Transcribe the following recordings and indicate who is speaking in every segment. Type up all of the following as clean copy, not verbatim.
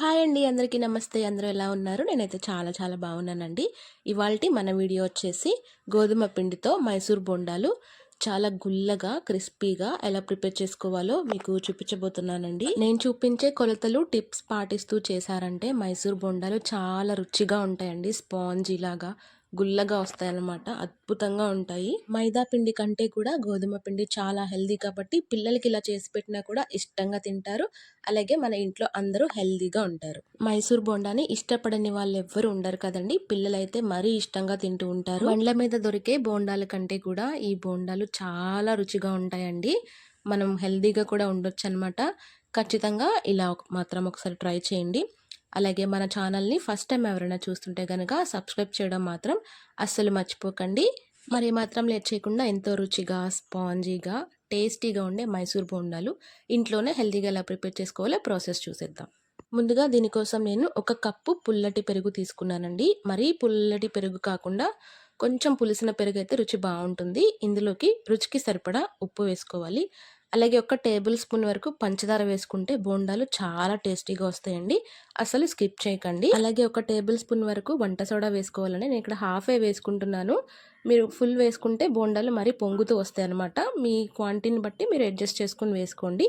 Speaker 1: Hi అండి. అందరికీ నమస్తే. అందరూ ఎలా ఉన్నారు? నేనైతే చాలా చాలా బాగున్నానండి. ఇవాల్టి మన వీడియో వచ్చేసి గోధుమ పిండితో మైసూర్ బోండాలు చాలా గుల్లగా, క్రిస్పీగా ఎలా ప్రిపేర్ చేసుకోవాలో మీకు చూపించబోతున్నానండి. నేను చూపించే కొలతలు, టిప్స్ పాటిస్తూ చేశారంటే మైసూర్ బోండాలు చాలా రుచిగా ఉంటాయండి. స్పాంజీ లాగా గుల్లగా వస్తాయన్నమాట. అద్భుతంగా ఉంటాయి. మైదా పిండి కంటే కూడా గోధుమ పిండి చాలా హెల్దీ కాబట్టి పిల్లలకి ఇలా చేసి పెట్టినా కూడా ఇష్టంగా తింటారు. అలాగే మన ఇంట్లో అందరూ హెల్దీగా ఉంటారు. మైసూర్ బోండాని ఇష్టపడని వాళ్ళు ఎవ్వరు ఉండరు కదండి. పిల్లలైతే మరీ ఇష్టంగా తింటూ ఉంటారు. బండ్ల మీద దొరికే బోండాల కంటే కూడా ఈ బోండాలు చాలా రుచిగా ఉంటాయండి. మనం హెల్దీగా కూడా ఉండొచ్చు అనమాట. ఖచ్చితంగా ఇలా మాత్రం ఒకసారి ట్రై చేయండి. అలాగే మన ఛానల్ని ఫస్ట్ టైం ఎవరైనా చూస్తుంటే కనుక సబ్స్క్రైబ్ చేయడం మాత్రం అస్సలు మర్చిపోకండి. మరి మాత్రం లేట్ చేయకుండా ఎంతో రుచిగా, స్పాంజీగా, టేస్టీగా ఉండే మైసూర్ బోండాలు ఇంట్లోనే హెల్తీగా ఎలా ప్రిపేర్ చేసుకోవాలో ప్రాసెస్ చూసేద్దాం. ముందుగా దీనికోసం నేను 1 కప్పు పుల్లటి పెరుగు తీసుకున్నానండి. మరీ పుల్లటి పెరుగు కాకుండా కొంచెం పులిసిన పెరుగు అయితే రుచి బాగుంటుంది. ఇందులోకి రుచికి సరిపడా ఉప్పు వేసుకోవాలి. అలాగే 1 టేబుల్ స్పూన్ వరకు పంచదార వేసుకుంటే బోండాలు చాలా టేస్టీగా వస్తాయండి. అసలు స్కిప్ చేయకండి. అలాగే 1 టేబుల్ స్పూన్ వరకు వంట సోడా వేసుకోవాలండి. నేను ఇక్కడ హాఫే వేసుకుంటున్నాను. మీరు ఫుల్ వేసుకుంటే బోండాలు మరీ పొంగుతూ వస్తాయి అన్నమాట. మీ క్వాంటిటీని బట్టి మీరు అడ్జస్ట్ చేసుకుని వేసుకోండి.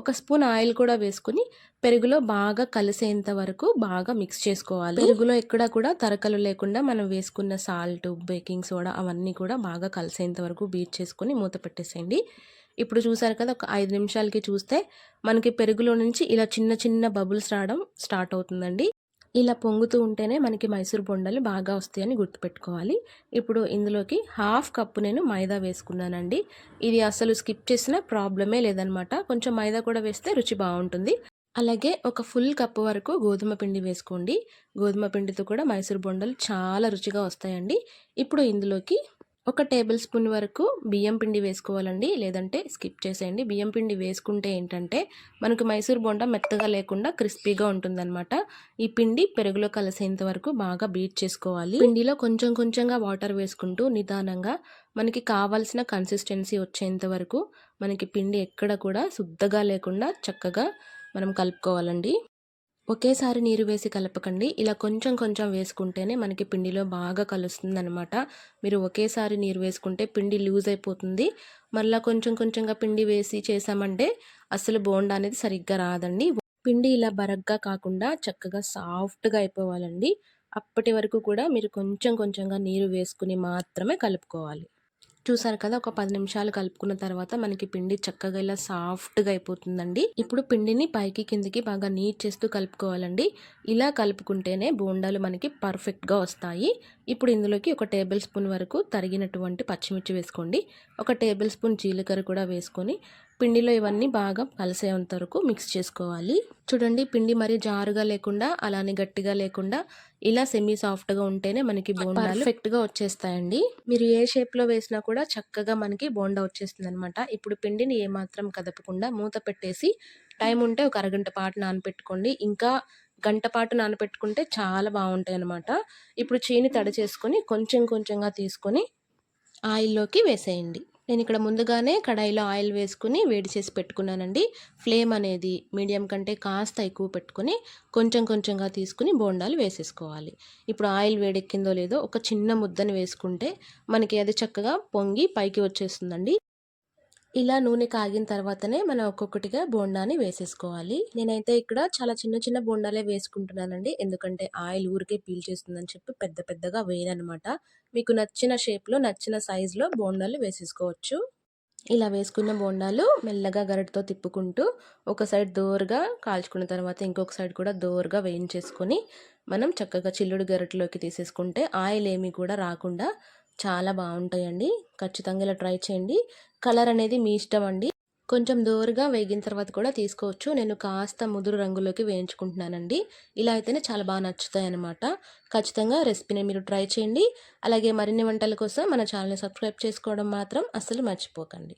Speaker 1: 1 స్పూన్ ఆయిల్ కూడా వేసుకుని పెరుగులో బాగా కలిసేంత వరకు బాగా మిక్స్ చేసుకోవాలి. పెరుగులో ఎక్కడ కూడా తరకలు లేకుండా మనం వేసుకున్న సాల్ట్, బేకింగ్ సోడా అవన్నీ కూడా బాగా కలిసేంత వరకు బీట్ చేసుకుని మూత పెట్టేసేయండి. ఇప్పుడు చూసారు కదా, ఒక 5 నిమిషాలకి చూస్తే మనకి పెరుగులో నుంచి ఇలా చిన్న చిన్న బబుల్స్ రావడం స్టార్ట్ అవుతుందండి. ఇలా పొంగుతూ ఉంటేనే మనకి మైసూర్ బొండలు బాగా వస్తాయని గుర్తుపెట్టుకోవాలి. ఇప్పుడు ఇందులోకి హాఫ్ కప్పు నేను మైదా వేసుకున్నానండి. ఇది అసలు స్కిప్ చేసిన ప్రాబ్లమే లేదనమాట. కొంచెం మైదా కూడా వేస్తే రుచి బాగుంటుంది. అలాగే ఒక ఫుల్ కప్పు వరకు గోధుమ పిండి వేసుకోండి. గోధుమ పిండితో కూడా మైసూర్ బొండలు చాలా రుచిగా వస్తాయండి. ఇప్పుడు ఇందులోకి 1 టేబుల్ స్పూన్ వరకు బియ్యం పిండి వేసుకోవాలండి. లేదంటే స్కిప్ చేసేయండి. బియ్యం పిండి వేసుకుంటే ఏంటంటే మనకు మైసూర్ బోండా మెత్తగా లేకుండా క్రిస్పీగా ఉంటుందన్నమాట. ఈ పిండి పెరుగులో కలిసేంత వరకు బాగా బీట్ చేసుకోవాలి. పిండిలో కొంచెం కొంచెంగా వాటర్ వేసుకుంటూ నిదానంగా మనకి కావాల్సిన కన్సిస్టెన్సీ వచ్చేంత వరకు మనకి పిండి ఎక్కడ కూడా శుద్ధగా లేకుండా చక్కగా మనం కలుపుకోవాలండి. ఒకేసారి నీరు వేసి కలపకండి. ఇలా కొంచెం కొంచెం వేసుకుంటేనే మనకి పిండిలో బాగా కలుస్తుందనమాట. మీరు ఒకేసారి నీరు వేసుకుంటే పిండి లూజ్ అయిపోతుంది. మళ్ళీ కొంచెం కొంచెంగా పిండి వేసి చేసామంటే అసలు బోండా అనేది సరిగ్గా రాదండి. పిండి ఇలా బరగ్గా కాకుండా చక్కగా సాఫ్ట్గా అయిపోవాలండి. అప్పటి వరకు కూడా మీరు కొంచెం కొంచెంగా నీరు వేసుకుని మాత్రమే కలుపుకోవాలి. చూసారు కదా, ఒక 10 నిమిషాలు కలుపుకున్న తర్వాత మనకి పిండి చక్కగా ఇలా సాఫ్ట్గా అయిపోతుందండి. ఇప్పుడు పిండిని పైకి కిందికి బాగా నీట్ చేస్తూ కలుపుకోవాలండి. ఇలా కలుపుకుంటేనే బోండాలు మనకి పర్ఫెక్ట్గా వస్తాయి. ఇప్పుడు ఇందులోకి 1 టేబుల్ స్పూన్ వరకు తరిగినటువంటి పచ్చిమిర్చి వేసుకోండి. 1 టేబుల్ స్పూన్ జీలకర్ర కూడా వేసుకొని పిండిలో ఇవన్నీ బాగా కలిసేంత వరకు మిక్స్ చేసుకోవాలి. చూడండి, పిండి మరి జారుగా లేకుండా అలానే గట్టిగా లేకుండా ఇలా సెమీ సాఫ్ట్గా ఉంటేనే మనకి బోండాలు పర్ఫెక్ట్గా వచ్చేస్తాయండి. మీరు ఏ షేప్లో వేసినా కూడా చక్కగా మనకి బోండా వచ్చేస్తుంది అనమాట. ఇప్పుడు పిండిని ఏమాత్రం కదపకుండా మూత పెట్టేసి టైం ఉంటే ఒక అరగంట పాటు నానపెట్టుకోండి. ఇంకా గంట పాటు నానపెట్టుకుంటే చాలా బాగుంటాయి అనమాట. ఇప్పుడు చీని తడి చేసుకొని కొంచెం కొంచెంగా తీసుకొని ఆయిల్లోకి వేసేయండి. నేను ఇక్కడ ముందుగానే కడాయిలో ఆయిల్ వేసుకుని వేడి చేసి పెట్టుకున్నానండి. ఫ్లేమ్ అనేది మీడియం కంటే కాస్త ఎక్కువ పెట్టుకొని కొంచెం కొంచెంగా తీసుకుని బోండాలు వేసేసుకోవాలి. ఇప్పుడు ఆయిల్ వేడెక్కిందో లేదో ఒక చిన్న ముద్దని వేసుకుంటే మనకి అది చక్కగా పొంగి పైకి వచ్చేస్తుందండి. ఇలా నూనె కాగిన తర్వాతనే మనం ఒక్కొక్కటిగా బోండాని వేసేసుకోవాలి. నేనైతే ఇక్కడ చాలా చిన్న చిన్న బోండాలే వేసుకుంటున్నానండి. ఎందుకంటే ఆయిల్ ఊరికే పీల్చేస్తుందని చెప్పి పెద్ద పెద్దగా వేయనమాట. మీకు నచ్చిన షేప్లో నచ్చిన సైజులో బోండాలు వేసేసుకోవచ్చు. ఇలా వేసుకున్న బోండాలు మెల్లగా గరిటతో తిప్పుకుంటూ ఒక సైడ్ దోరగా కాల్చుకున్న తర్వాత ఇంకొక సైడ్ కూడా దోరగా వేయించేసుకొని మనం చక్కగా చిల్లుడు గరిటలోకి తీసేసుకుంటే ఆయిల్ ఏమీ కూడా రాకుండా చాలా బాగుంటాయండి. ఖచ్చితంగా ఇలా ట్రై చేయండి. కలర్ అనేది మీ ఇష్టం అండి. కొంచెం దోరగా వేగిన తర్వాత కూడా తీసుకోవచ్చు. నేను కాస్త ముదురు రంగులోకి వేయించుకుంటున్నానండి. ఇలా అయితేనే చాలా బాగా నచ్చుతాయి అన్నమాట. ఖచ్చితంగా రెసిపీని మీరు ట్రై చేయండి. అలాగే మరిన్ని వంటల కోసం మన ఛానల్ని సబ్స్క్రైబ్ చేసుకోవడం మాత్రం అస్సలు మర్చిపోకండి.